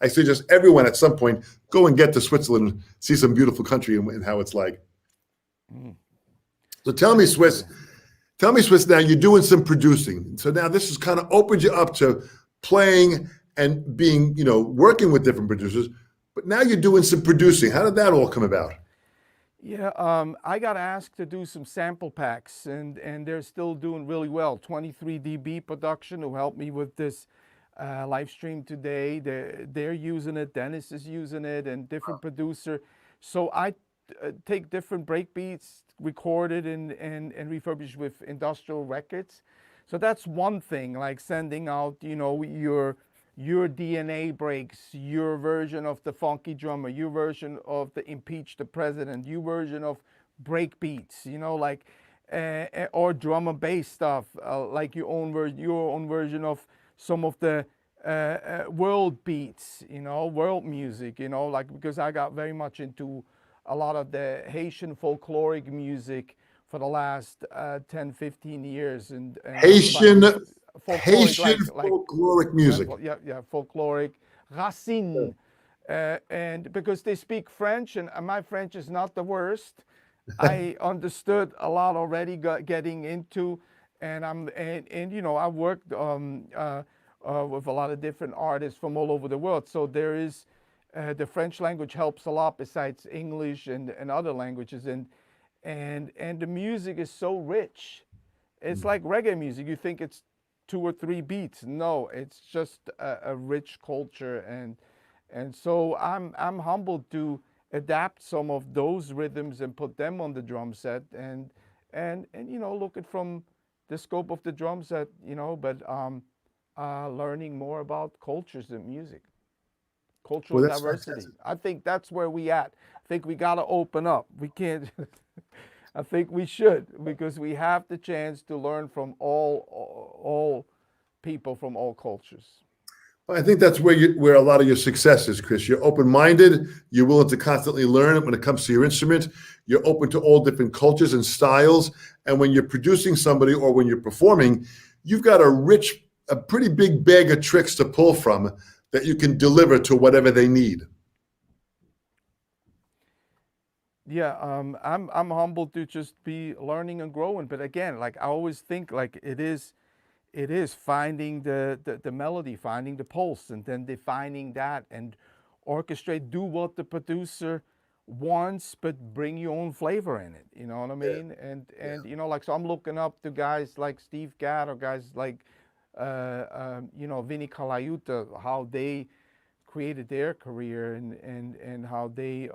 suggest everyone at some point go and get to Switzerland, see some beautiful country and how it's like. So tell me, Swiss, now you're doing some producing. So now this has kind of opened you up to playing and being, working with different producers. But now you're doing some producing. How did that all come about? Yeah, I got asked to do some sample packs, and they're still doing really well. 23dB production, who helped me with this live stream today. They're using it. Dennis is using it, and different producer. So I take different breakbeats, recorded and refurbished with industrial records. So that's one thing, like sending out, your DNA breaks, your version of the funky drummer, your version of the impeach the president, your version of break beats, or drum and bass stuff, like your own version of some of the world beats, world music, because I got very much into a lot of the Haitian folkloric music for the last 10, 15 years. And Haitian folkloric, folkloric music. Yeah, folkloric, racine. And because they speak French, and my French is not the worst, I understood a lot already getting into, and I worked with a lot of different artists from all over the world. So there is, the French language helps a lot besides English and other languages. And the music is so rich. It's like reggae music. You think it's 2 or 3 beats. No, it's just a rich culture, and so I'm humbled to adapt some of those rhythms and put them on the drum set, and look at from the scope of the drum set, but learning more about cultures and music, cultural diversity. Fantastic. I think that's where we at. I think we got to open up. We can't. I think we should, because we have the chance to learn from all people from all cultures. Well, I think that's where a lot of your success is, Chris. You're open-minded. You're willing to constantly learn when it comes to your instrument. You're open to all different cultures and styles. And when you're producing somebody or when you're performing, you've got a pretty big bag of tricks to pull from that you can deliver to whatever they need. Yeah, I'm humbled to just be learning and growing. But again, like I always think, like it is finding the melody, finding the pulse, and then defining that and orchestrate. Do what the producer wants, but bring your own flavor in it. You know what I mean? Yeah. And so I'm looking up to guys like Steve Gadd or guys like Vinny Colaiuta, how they created their career and how they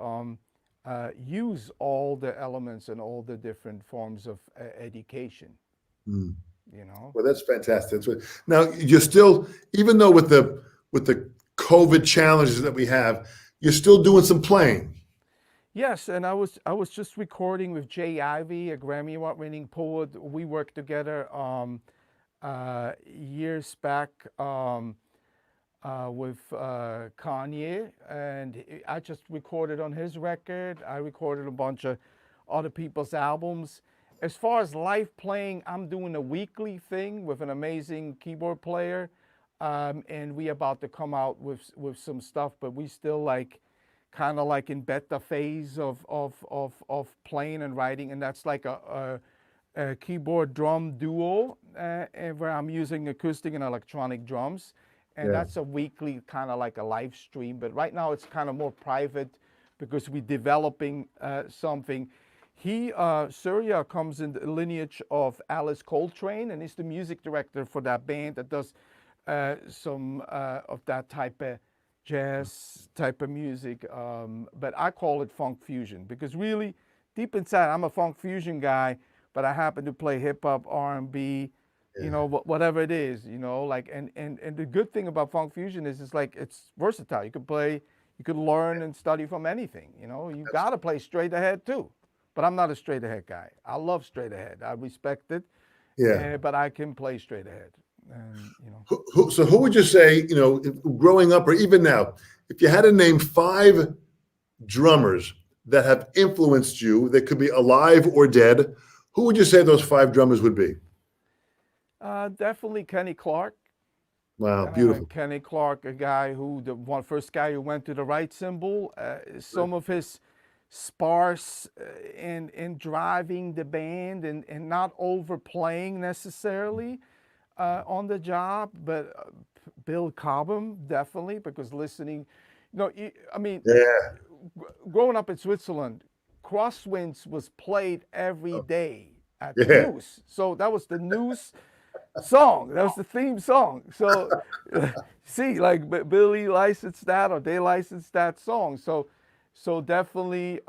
use all the elements and all the different forms of education. Well, that's fantastic. Now you're still, even though with the COVID challenges that we have, you're still doing some playing. Yes, and I was just recording with Jay Ivey, a Grammy Award-winning poet. We worked together years back with Kanye, and I just recorded on his record. I recorded a bunch of other people's albums. As far as live playing, I'm doing a weekly thing with an amazing keyboard player, and we about to come out with some stuff, but we still kind of in beta phase of playing and writing, and that's like a keyboard drum duo, where I'm using acoustic and electronic drums. and Yeah. that's a weekly kind of like a live stream. But right now it's kind of more private because we're developing something. Surya comes in the lineage of Alice Coltrane, and he's the music director for that band that does some of that type of jazz type of music. But I call it funk fusion because really, deep inside, I'm a funk fusion guy, but I happen to play hip hop, R&B, you know, whatever it is, you know, like, and the good thing about funk fusion is it's like, it's versatile. You can play, you can learn and study from anything, you know. You got to play straight ahead too. But I'm not a straight ahead guy. I love straight ahead. I respect it. Yeah. But I can play straight ahead. And, you know. So who would you say, you know, growing up or even now, if you had to name 5 drummers that have influenced you, that could be alive or dead, who would you say those 5 drummers would be? Definitely Kenny Clark. Wow, beautiful. Kenny Clark, a guy who, first guy who went to the right cymbal. Some of his sparse in driving the band and not overplaying necessarily on the job, but Bill Cobham definitely, because listening, you know, I mean, Yeah. growing up in Switzerland, crosswinds was played every day at the Yeah. news. So that was the news song. That was the theme song. So see, like Billy licensed that, or they licensed that song. So definitely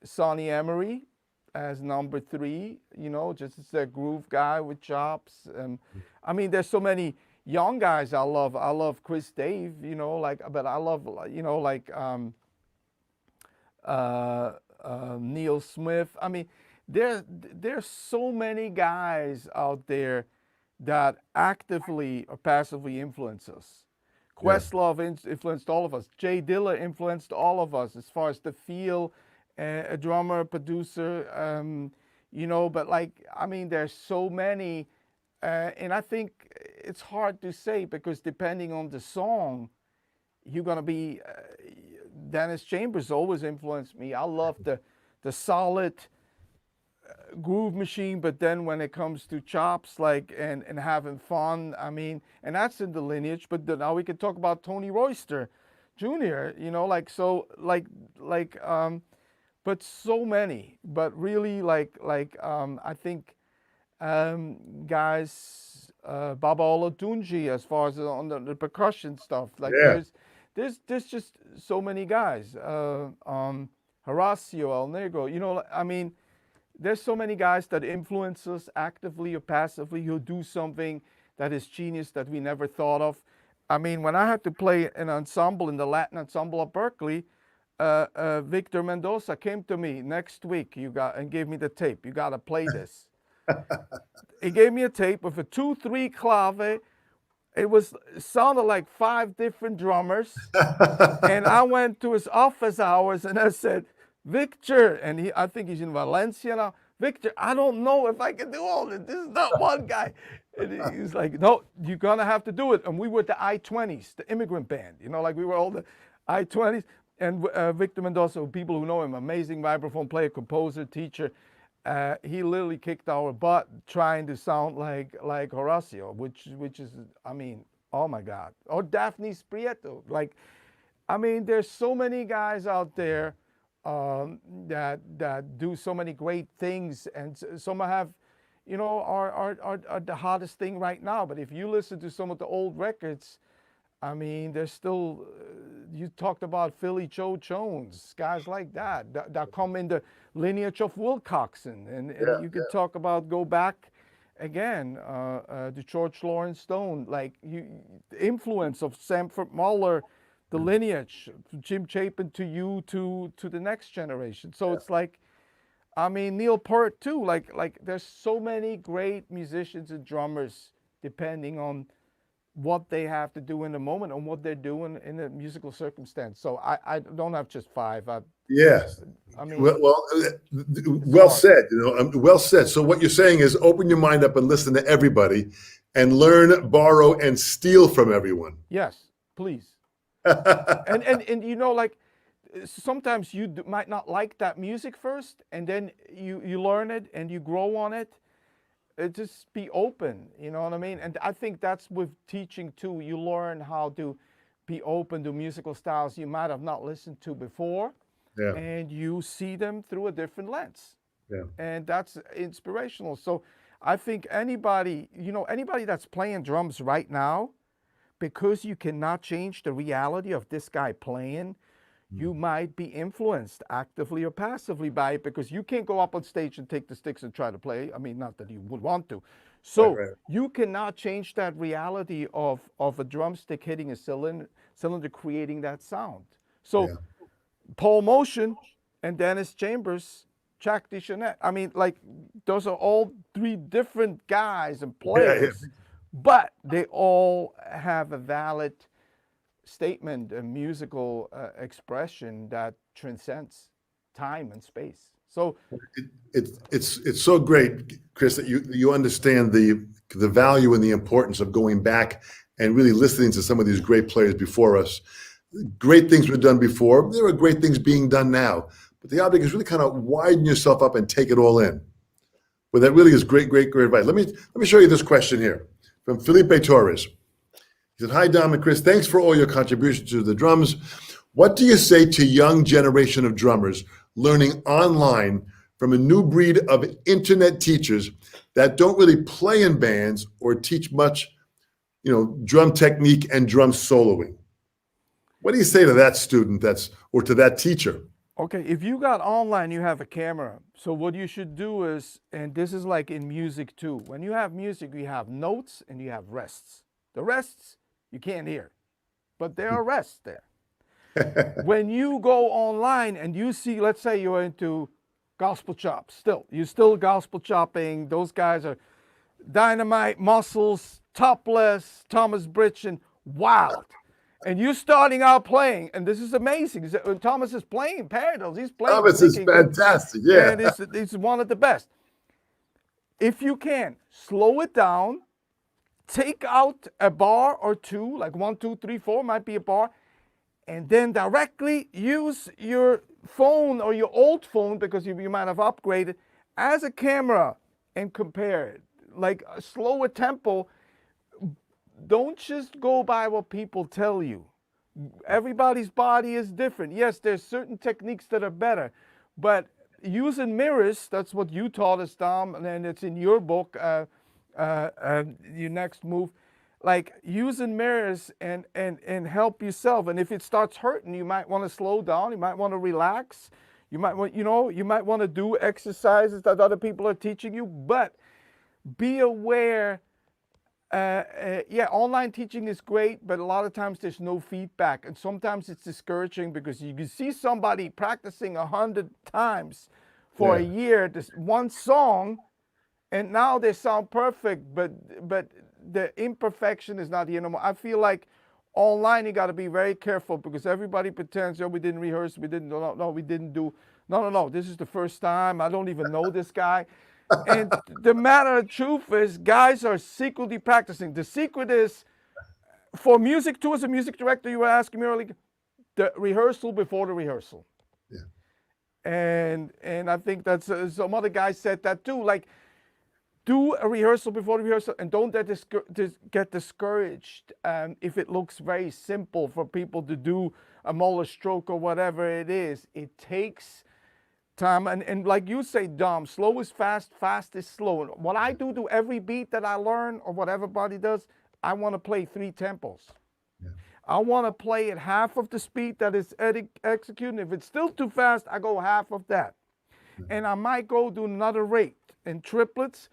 Sonny Emery as number 3. You know, just as a groove guy with chops. I mean, there's so many young guys I love. I love Chris Dave. You know, like, but I love, you know, like Neil Smith. I mean, there's so many guys out there that actively or passively influence us. Yeah. Questlove influenced all of us. Jay Dilla influenced all of us as far as the feel, a drummer, producer, you know, but like, I mean, there's so many, and I think it's hard to say because depending on the song, you're going to be, Dennis Chambers always influenced me. I love the solid groove machine, but then when it comes to chops, like, and having fun, I mean, and that's in the lineage. But now we can talk about Tony Royster Jr., you know, like, so but so many, but really I think guys, Baba Olatunji, as far as on the percussion stuff, like Yeah. there's just so many guys, Horacio El Negro, you know, I mean, there's so many guys that influence us actively or passively who do something that is genius that we never thought of. I mean, when I had to play an ensemble in the Latin ensemble of Berkeley, Victor Mendoza came to me next week and gave me the tape. You got to play this. He gave me a tape with a 2/3 clave. It sounded like 5 different drummers. And I went to his office hours and I said, Victor, and I think he's in Valencia now. Victor, I don't know if I can do all this. This is not one guy. And he's like, no, you're going to have to do it. And we were the I-20s, the immigrant band. You know, like we were all the I-20s. And Victor Mendoza, people who know him, amazing vibraphone player, composer, teacher. He literally kicked our butt trying to sound like Horacio, which is, I mean, oh my God. Or Daphne Prieto. Like, I mean, there's so many guys out there that do so many great things, and some have, you know, are the hottest thing right now. But if you listen to some of the old records, I mean, there's still, you talked about Philly Joe Jones, guys like that come in the lineage of Wilcoxon. And you could talk about, go back again, to George Lawrence Stone, like the influence of Sanford Muller, the lineage, Jim Chapin to you, to the next generation. So it's like, I mean, Neil Peart too, like there's so many great musicians and drummers depending on what they have to do in the moment and what they're doing in the musical circumstance. So I don't have just 5. Yes. I mean, Well said. You know, well said. So what you're saying is open your mind up and listen to everybody, and learn, borrow, and steal from everyone. yes, please. And you know, like sometimes you might not like that music first, and then you learn it and you grow on it. just be open, you know what I mean? And I think that's with teaching too. You learn how to be open to musical styles you might have not listened to before, Yeah. and you see them through a different lens. Yeah. And that's inspirational. So I think anybody, anybody that's playing drums right now, because you cannot change the reality of this guy playing, you might be influenced actively or passively by it, because you can't go up on stage and take the sticks and try to play. I mean, not that you would want to. So Right. you cannot change that reality of a drumstick hitting a cylinder creating that sound. So Yeah. Paul Motion and Dennis Chambers, Jack DeChanette. I mean, like, those are all three different guys and players, but they all have a valid statement, a musical expression that transcends time and space. So It's so great, Chris, that you understand the value and the importance of going back and really listening to some of these great players before us. Great things were done before. There are great things being done now. But the object is really kind of widen yourself up and take it all in. Well, that really is great advice. Let me show you this question here from Felipe Torres. He said, "Hi, Dom and Chris. Thanks for all your contributions to the drums. What do you say to young generation of drummers learning online from a new breed of internet teachers that don't really play in bands or teach much, drum technique and drum soloing?" What do you say to that student or to that teacher? okay, if you got online, you have a camera. So what you should do is, and this is like in music too, when you have music, you have notes and you have rests. The rests you can't hear, but there are rests there. When you go online and you see, let's say you're into gospel chops, you're still gospel chopping. Those guys are Dynamite, Muscles, Topless, Thomas Bridgen, Wild. And you're starting out playing, and this is amazing. Thomas is playing parallels. He's playing. Thomas is fantastic. Yeah. And he's one of the best. If you can, slow it down, take out a bar or two, like 1, 2, 3, 4 might be a bar, and then directly use your phone or your old phone, because you might have upgraded, as a camera and compare it. Like a slower tempo. Don't just go by what people tell you. Everybody's body is different. Yes, there's certain techniques that are better, but using mirrors, that's what you taught us, Dom, and it's in your book, your next move, like using mirrors and help yourself. And if it starts hurting, you might want to slow down, you might want to relax, you might want, you might want to do exercises that other people are teaching you, but be aware. Yeah, online teaching is great, but a lot of times there's no feedback, and sometimes it's discouraging, because you can see somebody practicing 100 times for a year this one song, and now they sound perfect, but the imperfection is not here no more. I feel like online you got to be very careful, because everybody pretends, we didn't rehearse, we didn't, no, we didn't do, no, this is the first time, I don't even know this guy. And the matter of truth is, guys are secretly practicing. The secret is, for music too, as a music director, you were asking me earlier, the rehearsal before the rehearsal. Yeah. And I think that's, some other guys said that too. Like, do a rehearsal before the rehearsal, and don't get discouraged if it looks very simple for people to do a Muller stroke or whatever it is. It takes time, and like you say, Dom, slow is fast, fast is slow. And what I do to every beat that I learn, or what everybody does, I want to play 3 tempos. Yeah. I want to play at half of the speed that is executing. If it's still too fast, I go half of that. Yeah. And I might go to another rate in triplets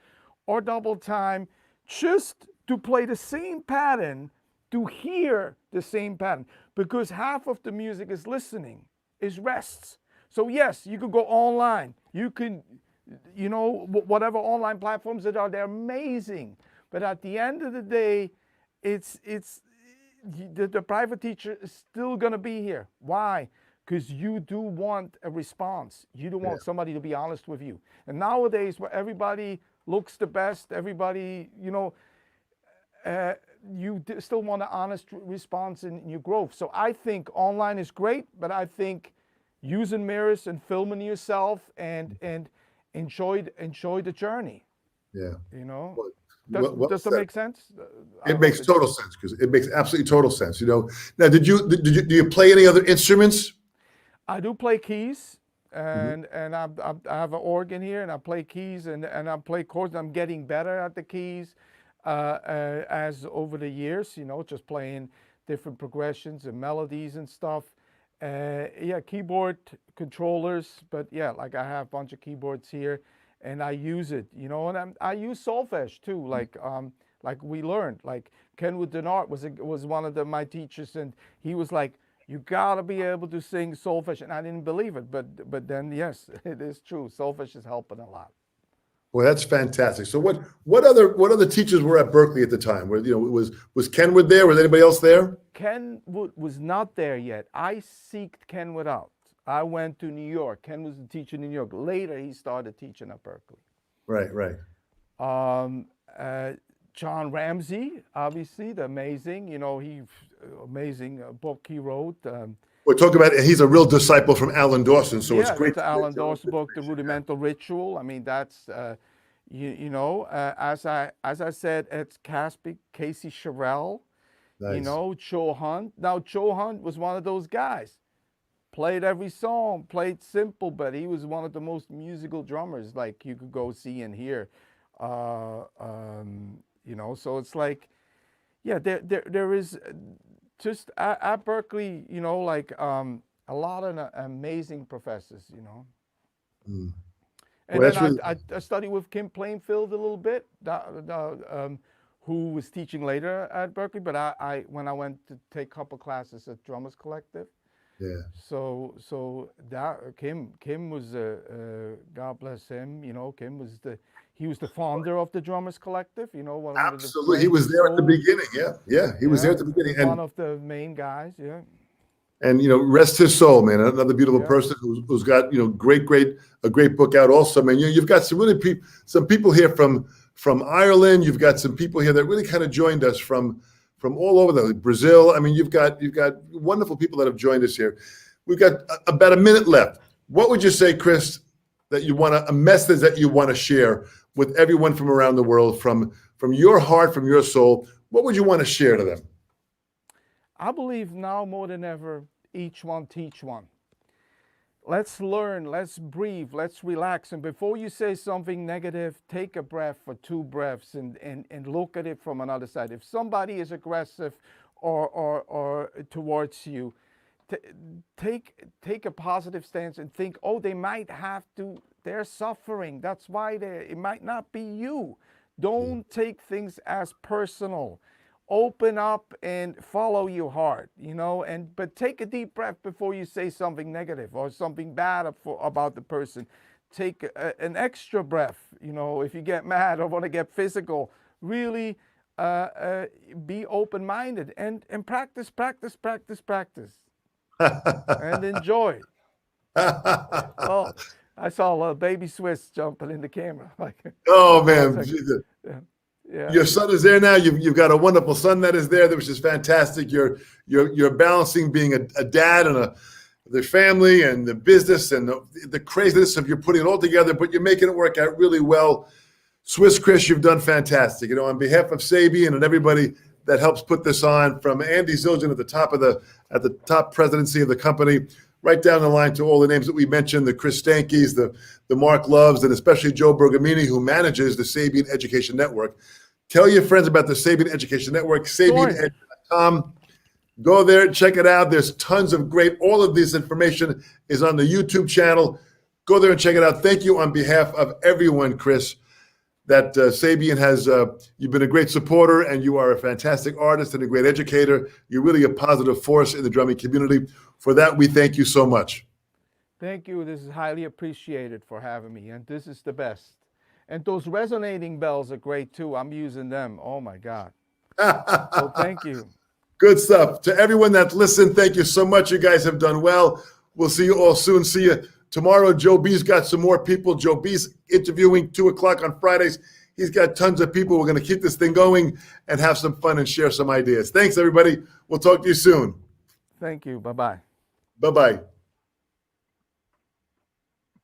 or double time, just to play the same pattern, to hear the same pattern, because half of the music is listening, is rests. So yes, you can go online. You can, whatever online platforms that are, they're amazing. But at the end of the day, the private teacher is still going to be here. Why? Because you do want a response. You do want somebody to be honest with you. And nowadays, where everybody looks the best, everybody, you still want an honest response in your growth. So I think online is great, but I think using mirrors and filming yourself and enjoy the journey. Yeah. You know, Well, does well does that said. make sense? I It don't know makes if it's. total sense because it makes absolutely total sense. Now, do you play any other instruments? I do play keys, Mhm. and I have an organ here, and I play keys, and I play chords. I'm getting better at the keys as over the years. Just playing different progressions and melodies and stuff. Yeah, keyboard controllers, but yeah, like I have a bunch of keyboards here, and I use it. And I use solfege too. Like we learned, like Kenwood Denard was one of my teachers, and he was like, you gotta be able to sing solfege, and I didn't believe it, but then yes, it is true. Solfege is helping a lot. Well, that's fantastic. So what other teachers were at Berkeley at the time? Was Kenwood there? Was anybody else there? Kenwood was not there yet. I seeked Kenwood out. I went to New York. Ken was a teacher in New York. Later, he started teaching at Berkeley. Right, right. Um, uh, John Ramsey, obviously, the amazing, he amazing book he wrote. We're talking about he's a real disciple from Alan Dawson, so it's Yeah, great that's to Alan get John's Dawson book, The information. Rudimental Ritual. I mean, that's as I said, it's Caspi, Casey Sherrill, Nice. Joe Hunt. Now, Joe Hunt was one of those guys. Played every song, played simple, but he was one of the most musical drummers like you could go see and hear. So it's like, yeah, there is just at Berkeley, a lot of amazing professors. Mm. And Well, then that's really I studied with Kim Plainfield a little bit, who was teaching later at Berkeley. But when I went to take a couple classes at Drummers Collective, yeah. so that Kim was God bless him. Kim was he was the founder of the Drummers Collective. One of the Absolutely. He was bravest there at the souls. beginning. Yeah. Yeah. He was there Yeah, at the beginning. one of the main guys. Yeah, And rest his soul, man. Another beautiful yeah. person who's got a great book out also, man. You've got some people here from Ireland. You've got some people here that really kind of joined us from all over Brazil. I mean, you've got wonderful people that have joined us here. We've got about a minute left. What would you say, Chris, that a message that you want to share with everyone from around the world, from your heart, from your soul? What would you want to share to them? I believe now more than ever, each one teach one. Let's learn, let's breathe, let's relax. And before you say something negative, take a breath for 2 breaths and look at it from another side. If somebody is aggressive or towards you, take a positive stance and think, oh, they're suffering. That's why it might not be you. Don't take things as personal. Open up and follow your heart, but take a deep breath before you say something negative or something bad about the person. Take an extra breath, if you get mad or want to get physical. Really be open-minded and practice, and enjoy. Well, I saw Baby Swiss jumping in the camera. Oh That's man, like, Jesus. yeah. Your son is there now. You've got a wonderful son that is there, which is fantastic. You're balancing being a dad and the family and the business and the craziness of you're putting it all together, but you're making it work out really well. Swiss Chris, you've done fantastic. On behalf of Sabian and everybody that helps put this on, from Andy Zildjian at the top presidency of the company, right down the line to all the names that we mentioned, the Chris Stankes, the Mark Loves, and especially Joe Bergamini, who manages the Sabian Education Network. Tell your friends about the Sabian Education Network, sabianed.com. Go there, check it out. There's tons of all of this information is on the YouTube channel. Go there and check it out. Thank you on behalf of everyone, Chris, that Sabian has, you've been a great supporter, and you are a fantastic artist and a great educator. You're really a positive force in the drumming community. For that, we thank you so much. Thank you. This is highly appreciated for having me, and this is the best. And those resonating bells are great too. I'm using them. Oh my God. So thank you. Good stuff. To everyone that listened, thank you so much. You guys have done well. We'll see you all soon. See you tomorrow. Joe B's got some more people. Joe B's interviewing 2:00 on Fridays. He's got tons of people. We're going to keep this thing going and have some fun and share some ideas. Thanks, everybody. We'll talk to you soon. Thank you. Bye-bye. Bye-bye.